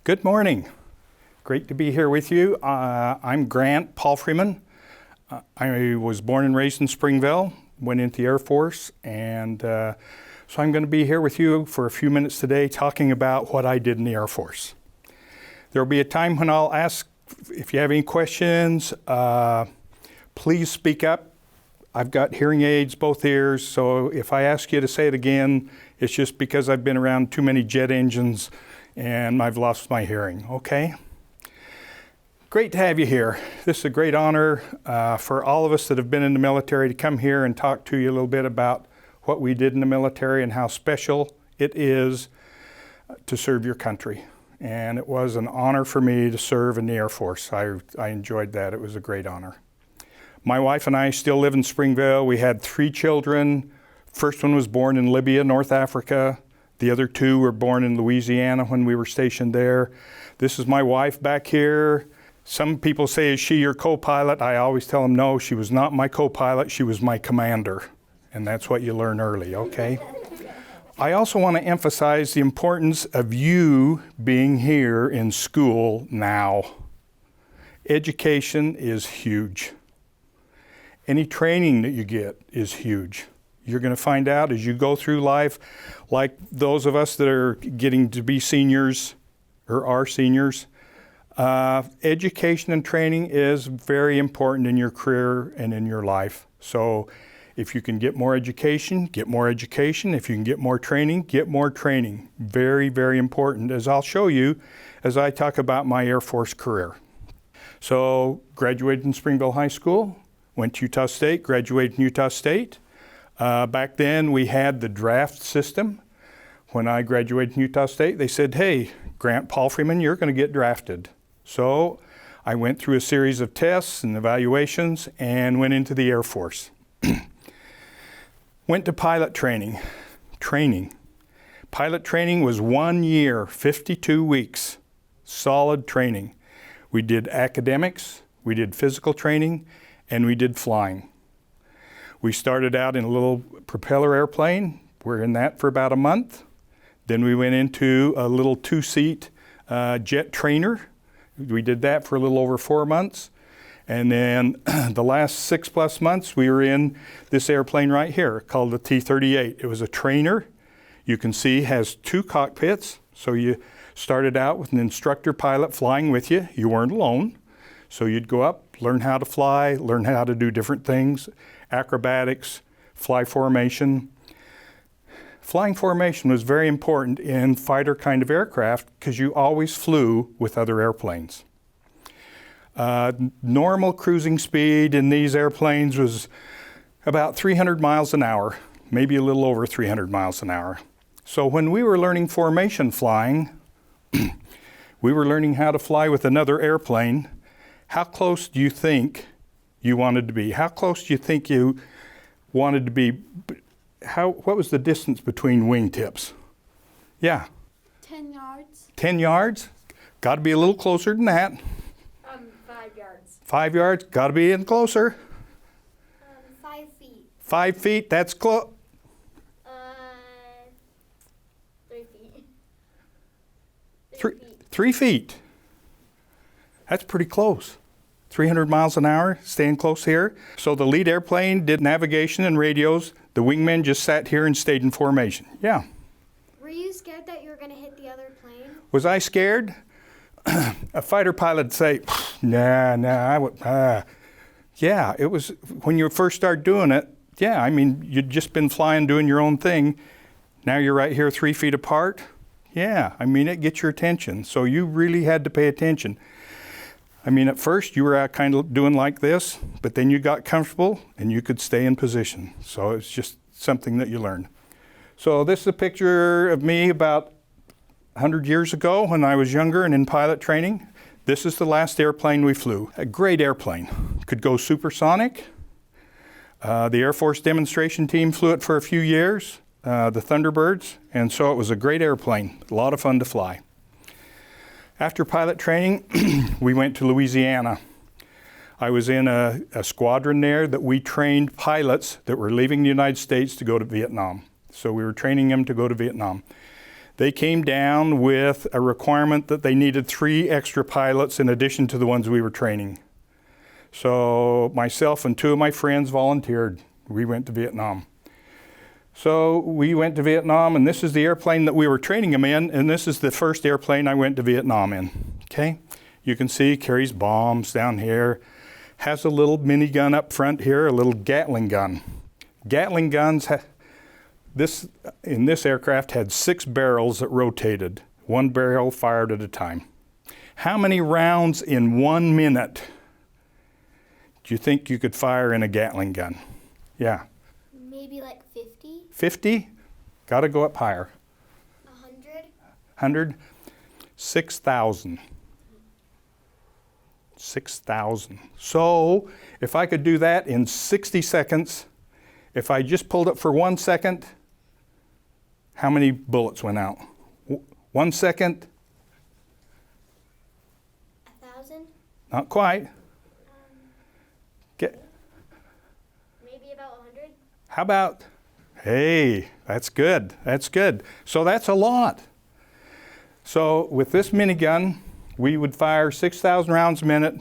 Good morning. Great to be here with you. I'm Grant Palfreyman. I was born and raised in Springville, went into the Air Force, and so I'm going to be here with you for a few minutes today talking about what I did in the Air Force. There will be a time when I'll ask if you have any questions. Please speak up. I've got hearing aids, both ears, so if I ask you to say it again, it's just because I've been around too many jet engines and I've lost my hearing, okay? Great to have you here. This is a great honor for all of us that have been in the military to come here and talk to you a little bit about what we did in the military and how special it is to serve your country. And it was an honor for me to serve in the Air Force. I enjoyed that. It was a great honor. My wife and I still live in Springville. We had 3 children. First one was born in Libya, North Africa. The other 2 were born in Louisiana when we were stationed there. This is my wife back here. Some people say, is she your co-pilot? I always tell them, no, she was not my co-pilot. She was my commander. And that's what you learn early, okay? I also want to emphasize the importance of you being here in school now. Education is huge. Any training that you get is huge. You're going to find out as you go through life, like those of us that are getting to be seniors or are seniors, education and training is very important in your career and in your life. So if you can get more education, get more education. If you can get more training, get more training. Very, very important, as I'll show you as I talk about my Air Force career. So graduated in Springville High School, went to Utah State, graduated in Utah State. Back then we had the draft system. When I graduated in Utah State, they said, hey, Grant Palfreyman, you're going to get drafted. So I went through a series of tests and evaluations and went into the Air Force. Went to pilot training. Pilot training was 1 year, 52 weeks, solid training. We did academics, we did physical training, and we did flying. We started out in a little propeller airplane. We're in that for about a month. Then we went into a little 2-seat jet trainer. We did that for a little over 4 months. And then the last 6+ months, we were in this airplane right here called the T-38. It was a trainer. You can see has 2 cockpits. So you started out with an instructor pilot flying with you. You weren't alone. So you'd go up, learn how to fly, learn how to do different things, acrobatics, fly formation. Flying formation was very important in fighter kind of aircraft because you always flew with other airplanes. Normal cruising speed in these airplanes was about 300 miles an hour, maybe a little over 300 miles an hour. So when we were learning formation flying, we were learning how to fly with another airplane. How close do you think you wanted to be? How close do you think you wanted to be? What was the distance between wingtips? Yeah. 10 yards. 10 yards? Got to be a little closer than that. 5 yards. 5 yards? Got to be in closer. 5 feet. 5 feet? That's close. 3 feet. 3 feet. That's pretty close. 300 miles an hour, staying close here. So the lead airplane did navigation and radios. The wingmen just sat here and stayed in formation. Yeah. Were you scared that you were going to hit the other plane? Was I scared? A fighter pilot would say, nah, I would, yeah, it was, when you first start doing it, yeah, I mean, you'd just been flying, doing your own thing. Now you're right here 3 feet apart. Yeah, I mean, it gets your attention. So you really had to pay attention. I mean, at first you were out kind of doing like this, but then you got comfortable and you could stay in position. So it's just something that you learn. So this is a picture of me about 100 years ago when I was younger and in pilot training. This is the last airplane we flew. A great airplane. Could go supersonic. The Air Force demonstration team flew it for a few years, the Thunderbirds, and so it was a great airplane. A lot of fun to fly. After pilot training, we went to Louisiana. I was in a squadron there that we trained pilots that were leaving the United States to go to Vietnam. So we were training them to go to Vietnam. they came down with a requirement that they needed 3 extra pilots in addition to the ones we were training. So myself and 2 of my friends volunteered. We went to Vietnam. So we went to Vietnam, and this is the airplane that we were training them in, and this is the first airplane I went to Vietnam in. Okay? You can see carries bombs down here, has a little minigun up front here, a little Gatling gun. Gatling guns, in this aircraft had 6 barrels that rotated, 1 barrel fired at a time. How many rounds in 1 minute do you think you could fire in a Gatling gun? Yeah. Maybe like 50? 50? Got to go up higher. 100? 100? 6,000. 6,000. So if I could do that in 60 seconds, if I just pulled it for 1 second, how many bullets went out? 1 second? 1,000? Not quite. Get. Maybe about 100? How about, hey, that's good. That's good. So that's a lot. So with this minigun, we would fire 6,000 rounds a minute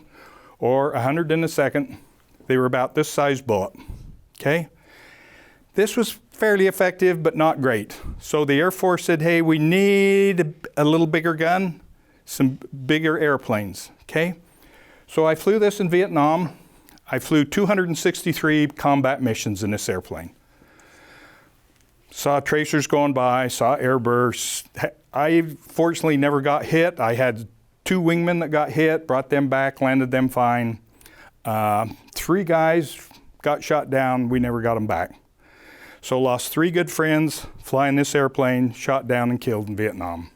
or 100 in a second. They were about this size bullet. Okay? This was fairly effective, but not great. So the Air Force said, hey, we need a little bigger gun, some bigger airplanes. Okay? So I flew this in Vietnam. I flew 263 combat missions in this airplane. Saw tracers going by, saw airbursts. I fortunately never got hit. I had 2 wingmen that got hit, brought them back, landed them fine. 3 guys got shot down. We never got them back. So lost 3 good friends flying this airplane, shot down and killed in Vietnam.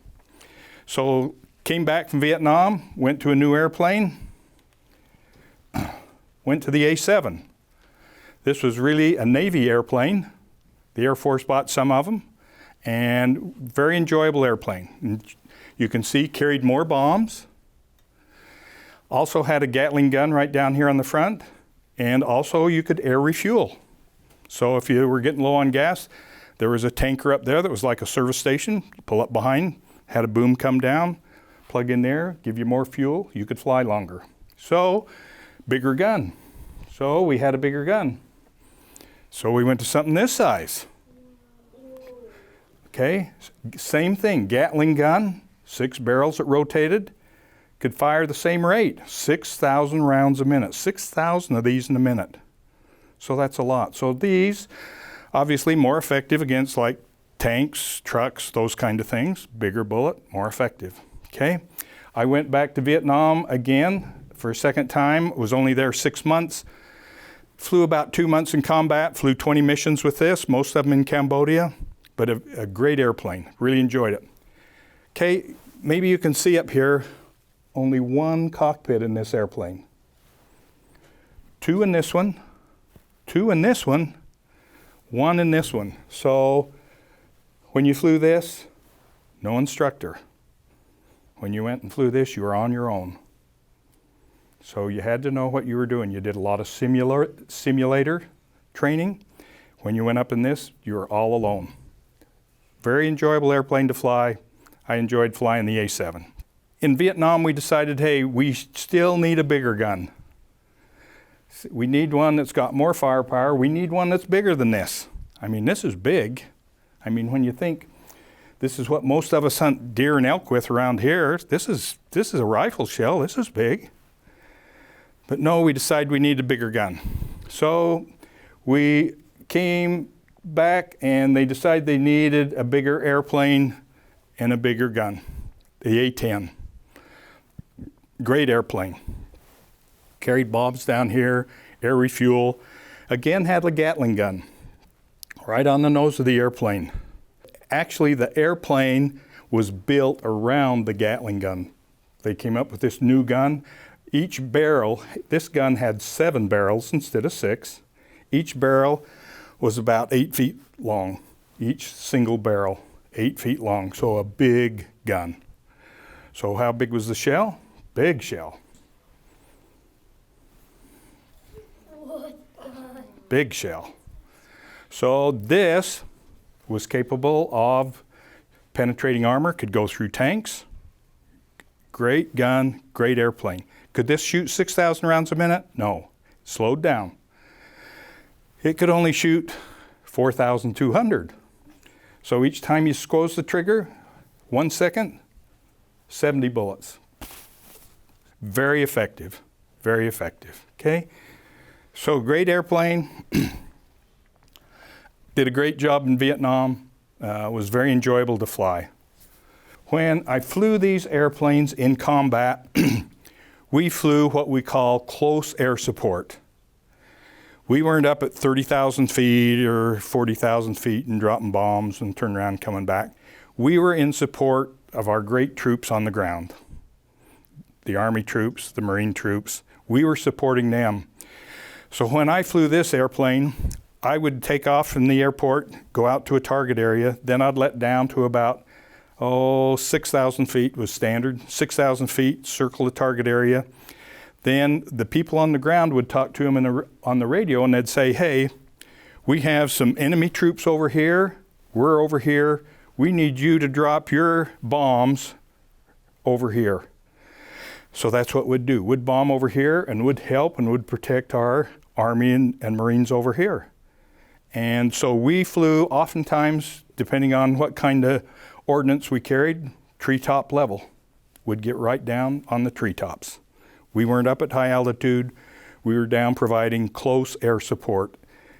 So came back from Vietnam, went to a new airplane, went to the A7. This was really a Navy airplane. The Air Force bought some of them, and very enjoyable airplane. And you can see carried more bombs. Also had a Gatling gun right down here on the front, and also you could air refuel. So if you were getting low on gas, there was a tanker up there that was like a service station. Pull up behind, had a boom come down, plug in there, give you more fuel, you could fly longer. So, bigger gun. So we had a bigger gun. So we went to something this size. Okay, same thing, Gatling gun, 6 barrels that rotated, could fire the same rate, 6,000 rounds a minute, 6,000 of these in a minute. So that's a lot. So these, obviously more effective against like tanks, trucks, those kind of things. Bigger bullet, more effective. Okay, I went back to Vietnam again for a second time, was only there 6 months. Flew about 2 months in combat, flew 20 missions with this, most of them in Cambodia, but a great airplane, really enjoyed it. Okay, maybe you can see up here, only 1 cockpit in this airplane. 2 in this one, 2 in this one, 1 in this one. So when you flew this, no instructor. When you went and flew this, you were on your own. So you had to know what you were doing. You did a lot of simulator training. When you went up in this, you were all alone. Very enjoyable airplane to fly. I enjoyed flying the A7. In Vietnam, we decided, hey, we still need a bigger gun. We need one that's got more firepower. We need one that's bigger than this. I mean, this is big. I mean, when you think this is what most of us hunt deer and elk with around here, this is a rifle shell. This is big. But no, we decided we needed a bigger gun. So we came back and they decided they needed a bigger airplane and a bigger gun, the A-10. Great airplane. Carried bombs down here, air refuel. Again, had a Gatling gun right on the nose of the airplane. Actually, the airplane was built around the Gatling gun. They came up with this new gun. Each barrel, this gun had 7 barrels instead of 6. Each barrel was about 8 feet long. Each single barrel, 8 feet long. So a big gun. So how big was the shell? Big shell. Big shell. So this was capable of Penetrating armor could go through tanks. Great gun, great airplane. Could this shoot 6,000 rounds a minute? No, slowed down. It could only shoot 4,200. So each time you squoze the trigger, 1 second, 70 bullets. Very effective, very effective, okay? So great airplane. Did a great job in Vietnam. Was very enjoyable to fly. When I flew these airplanes in combat, we flew what we call close air support. We weren't up at 30,000 feet or 40,000 feet and dropping bombs and turning around and coming back. We were in support of our great troops on the ground. The Army troops, the Marine troops, we were supporting them. So when I flew this airplane, I would take off from the airport, go out to a target area, then I'd let down to about 6,000 feet was standard. 6,000 feet, circle the target area. Then the people on the ground would talk to them on the radio and they'd say, hey, we have some enemy troops over here. We're over here. We need you to drop your bombs over here. So that's what we'd do. We'd bomb over here and would help and would protect our Army and Marines over here. And so we flew oftentimes, depending on what kind of ordnance we carried, treetop level. We'd get right down on the treetops. We weren't up at high altitude. We were down providing close air support.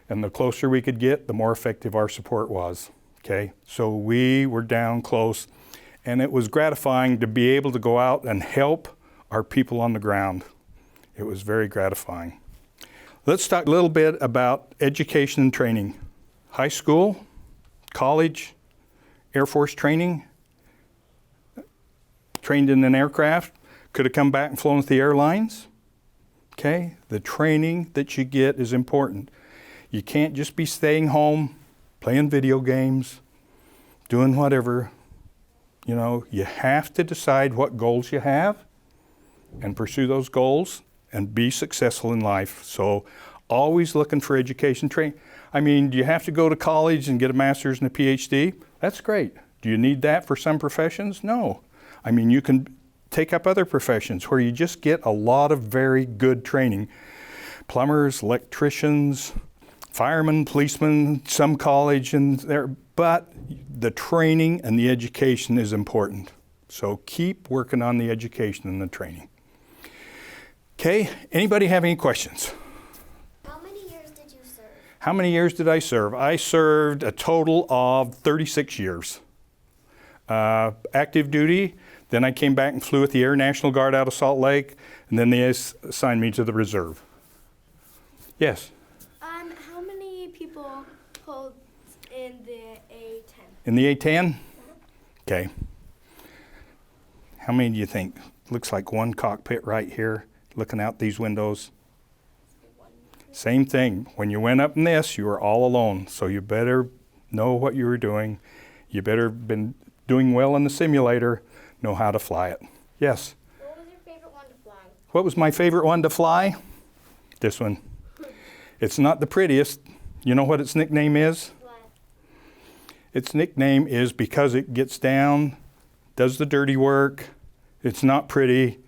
And the closer we could get, the more effective our support was. Okay, so we were down close. And it was gratifying to be able to go out and help our people on the ground. It was very gratifying. Let's talk a little bit about education and training. High school, college, Air Force training, trained in an aircraft, could have come back and flown with the airlines. Okay, the training that you get is important. You can't just be staying home, playing video games, doing whatever. You know, you have to decide what goals you have and pursue those goals and be successful in life. So always looking for education training. I mean, do you have to go to college and get a master's and a PhD? That's great. Do you need that for some professions? No. I mean, you can take up other professions where you just get a lot of very good training. Plumbers, electricians, firemen, policemen, some college and there, but the training and the education is important. So keep working on the education and the training. Okay, anybody have any questions? How many years did you serve? How many years did I serve? I served a total of 36 years. Active duty, then I came back and flew with the Air National Guard out of Salt Lake, and then they assigned me to the reserve. Yes? How many people hold in the A-10? In the A-10? Okay. How many do you think? Looks like one cockpit right here, looking out these windows. Same thing. When you went up in this, you were all alone, so you better know what you were doing. You better have been doing well in the simulator, know how to fly it. Yes? What was your favorite one to fly? What was my favorite one to fly? This one. It's not the prettiest. You know what its nickname is? What? Its nickname is because it gets down, does the dirty work. It's not pretty.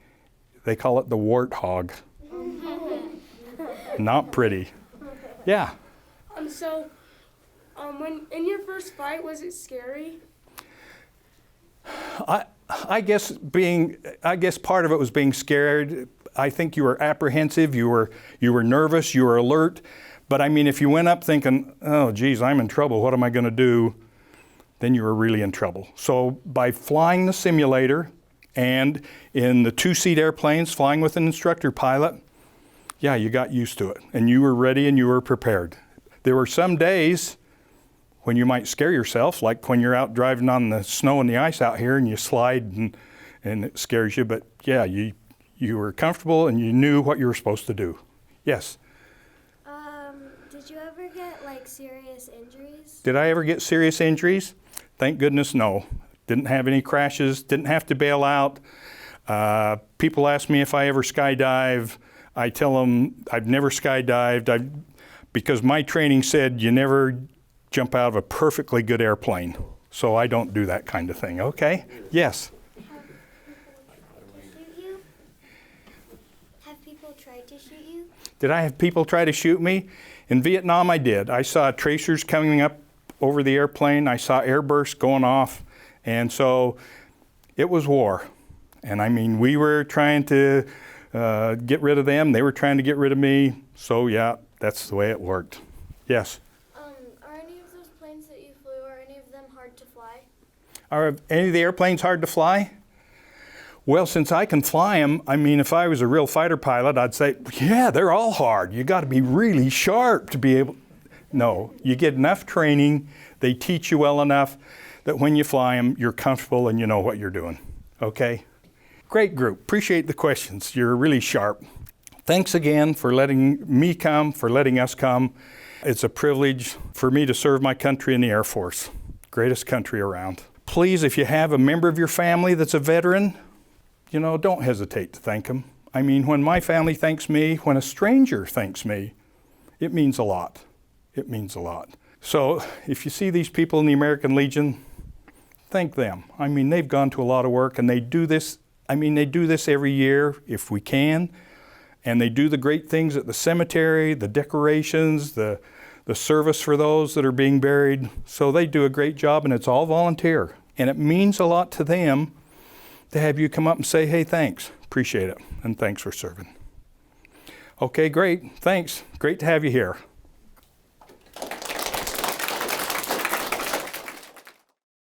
They call it the warthog. Not pretty. Yeah. When in your first flight, was it scary? I guess part of it was being scared. I think you were apprehensive, you were nervous, you were alert. But I mean, if you went up thinking, oh geez, I'm in trouble, what am I going to do? Then you were really in trouble. So by flying the simulator and in the two-seat airplanes, flying with an instructor pilot, yeah, you got used to it. And you were ready and you were prepared. There were some days when you might scare yourself, like when you're out driving on the snow and the ice out here and you slide and it scares you. But yeah, you were comfortable and you knew what you were supposed to do. Yes? Did you ever get like serious injuries? Did I ever get serious injuries? Thank goodness, no. Didn't have any crashes, didn't have to bail out. People ask me if I ever skydive. I tell them I've never skydived because my training said you never jump out of a perfectly good airplane. So I don't do that kind of thing, okay? Yes. Shoot you? Have people tried to shoot you? Did I have people try to shoot me? In Vietnam, I did. I saw tracers coming up over the airplane. I saw airbursts going off. And so it was war. And I mean, we were trying to get rid of them. They were trying to get rid of me. So yeah, that's the way it worked. Yes. Are any of those planes that you flew, are any of them hard to fly? Are any of the airplanes hard to fly? Well, since I can fly them, I mean, if I was a real fighter pilot, I'd say, yeah, they're all hard. You got to be really sharp to be able. No, you get enough training, they teach you well enough that when you fly them, you're comfortable and you know what you're doing. Okay? Great group. Appreciate the questions. You're really sharp. Thanks again for letting me come, for letting us come. It's a privilege for me to serve my country in the Air Force. Greatest country around. Please, if you have a member of your family that's a veteran, you know, don't hesitate to thank them. I mean, when my family thanks me, when a stranger thanks me, it means a lot. It means a lot. So if you see these people in the American Legion, thank them. I mean, they've gone to a lot of work and they do this. I mean, they do this every year if we can. And they do the great things at the cemetery, the decorations, the service for those that are being buried. So they do a great job and it's all volunteer. And it means a lot to them to have you come up and say, hey, thanks, appreciate it, and thanks for serving. Okay, great, thanks, great to have you here.